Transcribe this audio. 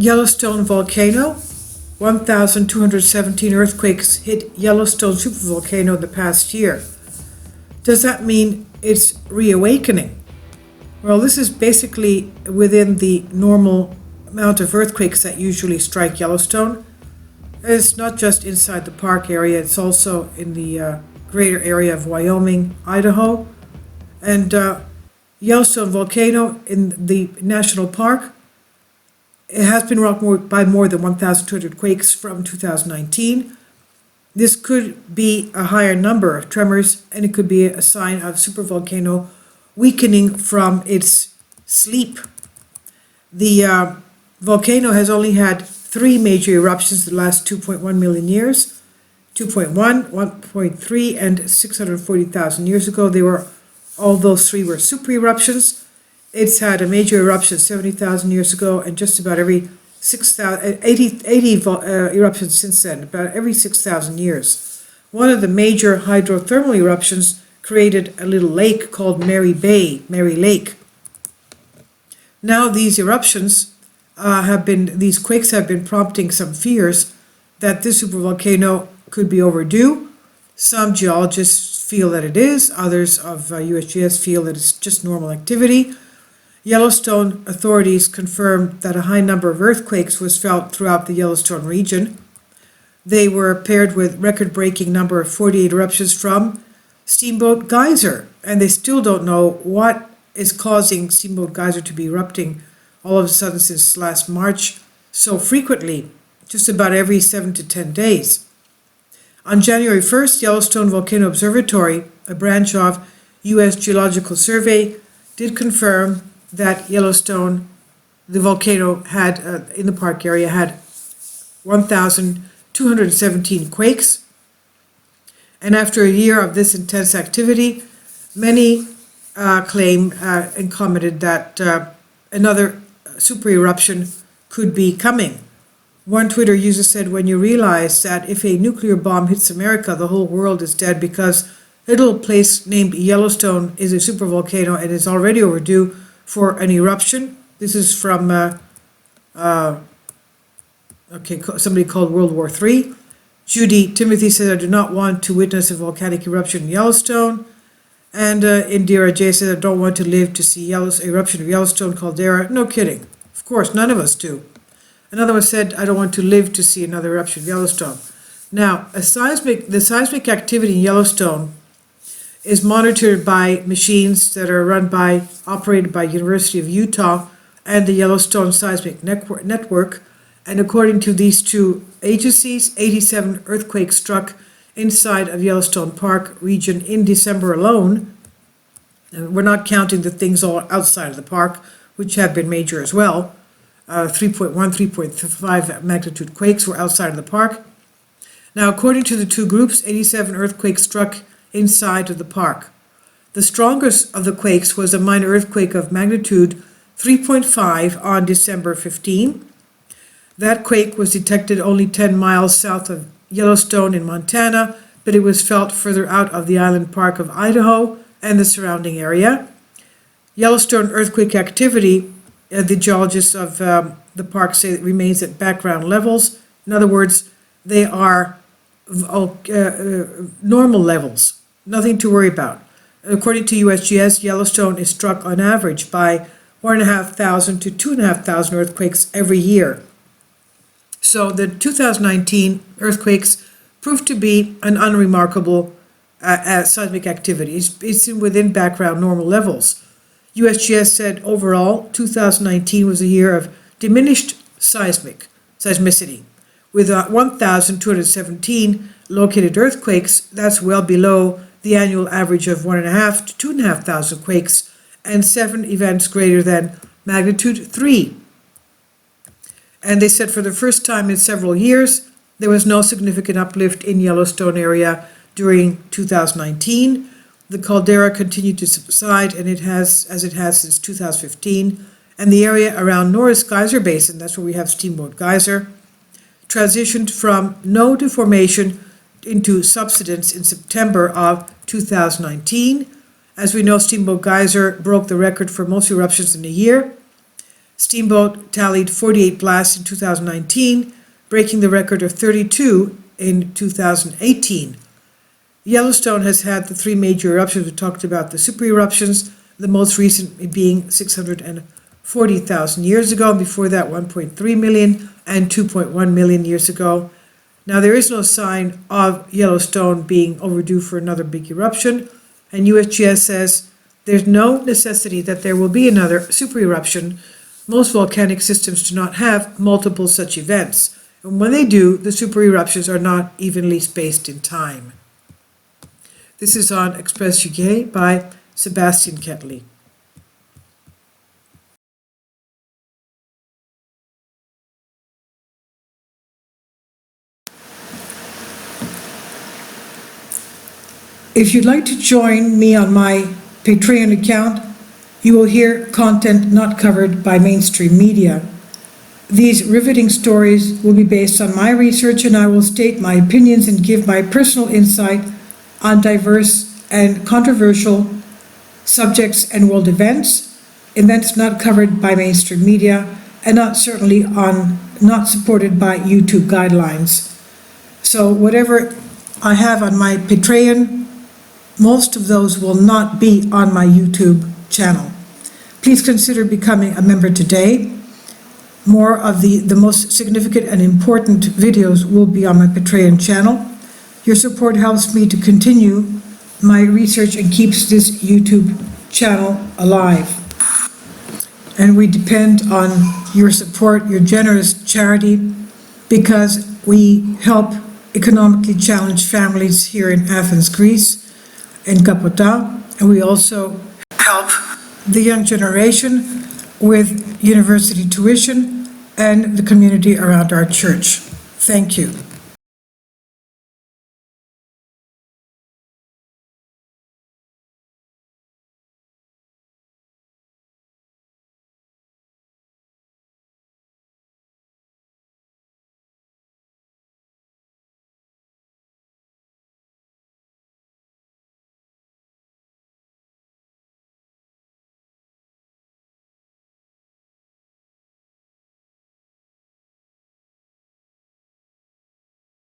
Yellowstone Volcano. 1,217 earthquakes hit Yellowstone Supervolcano in the past year. Does that mean it's reawakening? Well, this is basically within the normal amount of earthquakes that usually strike Yellowstone. It's not just inside the park area, it's also in the greater area of Wyoming, Idaho. And Yellowstone Volcano in the national park, it has been rocked by more than 1,200 quakes from 2019. This could be a higher number of tremors, and it could be a sign of supervolcano weakening from its sleep. The volcano has only had 3 major eruptions in the last 2.1 million years. 2.1, 1.3, and 640,000 years ago. All those 3 were super eruptions. It's had a major eruption 70,000 years ago, and just about every 80 eruptions since then, about every 6,000 years. One of the major hydrothermal eruptions created a little lake called Mary Lake. Now these eruptions these quakes have been prompting some fears that this supervolcano could be overdue. Some geologists feel that it is, others of USGS feel that it's just normal activity. Yellowstone authorities confirmed that a high number of earthquakes was felt throughout the Yellowstone region. They were paired with record-breaking number of 48 eruptions from Steamboat Geyser, and they still don't know what is causing Steamboat Geyser to be erupting all of a sudden since last March so frequently, just about every 7 to 10 days. On January 1st, Yellowstone Volcano Observatory, a branch of U.S. Geological Survey, did confirm that Yellowstone, the volcano had, in the park area, had 1,217 quakes. And after a year of this intense activity, many claim and commented that another super eruption could be coming. One Twitter user said, when you realize that if a nuclear bomb hits America, the whole world is dead because a little place named Yellowstone is a supervolcano and is already overdue for an eruption. This is from somebody called World War III. Judy Timothy says, I do not want to witness a volcanic eruption in Yellowstone. And Indira J says, I don't want to live to see eruption of Yellowstone caldera. No kidding. Of course, none of us do. Another one said, I don't want to live to see another eruption of Yellowstone. Now, the seismic activity in Yellowstone is monitored by machines that are operated by University of Utah and the Yellowstone Seismic Network. And according to these 2 agencies, 87 earthquakes struck inside of Yellowstone Park region in December alone. And we're not counting the things all outside of the park, which have been major as well. 3.1, 3.5 magnitude quakes were outside of the park. Now, according to the 2 groups, 87 earthquakes struck inside of the park. The strongest of the quakes was a minor earthquake of magnitude 3.5 on December 15. That quake was detected only 10 miles south of Yellowstone in Montana, but it was felt further out of the island park of Idaho and the surrounding area. Yellowstone earthquake activity, the geologists of the park say it remains at background levels. In other words, they are normal levels, nothing to worry about. According to USGS, Yellowstone is struck on average by 1,500 to 2,500 earthquakes every year. So the 2019 earthquakes proved to be an unremarkable seismic activity. It's within background normal levels. USGS said overall, 2019 was a year of diminished seismicity. With 1,217 located earthquakes, that's well below the annual average of 1,500 to 2,500 quakes and 7 events greater than magnitude 3. And they said for the first time in several years, there was no significant uplift in Yellowstone area during 2019. The caldera continued to subside, and it has since 2015. And the area around Norris Geyser Basin, that's where we have Steamboat Geyser, transitioned from no deformation into subsidence in September of 2019. As we know, Steamboat Geyser broke the record for most eruptions in a year. Steamboat tallied 48 blasts in 2019, breaking the record of 32 in 2018. Yellowstone has had the three major eruptions. We talked about the super eruptions, the most recent being 640,000 years ago, and before that 1.3 million and 2.1 million years ago. Now, there is no sign of Yellowstone being overdue for another big eruption, and USGS says there's no necessity that there will be another super eruption. Most volcanic systems do not have multiple such events, and when they do, the super eruptions are not evenly spaced in time. This is on Express UK by Sebastian Ketley. If you'd like to join me on my Patreon account, you will hear content not covered by mainstream media. These riveting stories will be based on my research, and I will state my opinions and give my personal insight on diverse and controversial subjects and world events not covered by mainstream media, and not supported by YouTube guidelines. So whatever I have on my Patreon, most of those will not be on my YouTube channel. Please consider becoming a member today. More of the most significant and important videos will be on my Patreon channel. Your support helps me to continue my research and keeps this YouTube channel alive. And we depend on your support, your generous charity, because we help economically challenged families here in Athens, Greece, in Kapota, and we also help the young generation with university tuition and the community around our church. Thank you.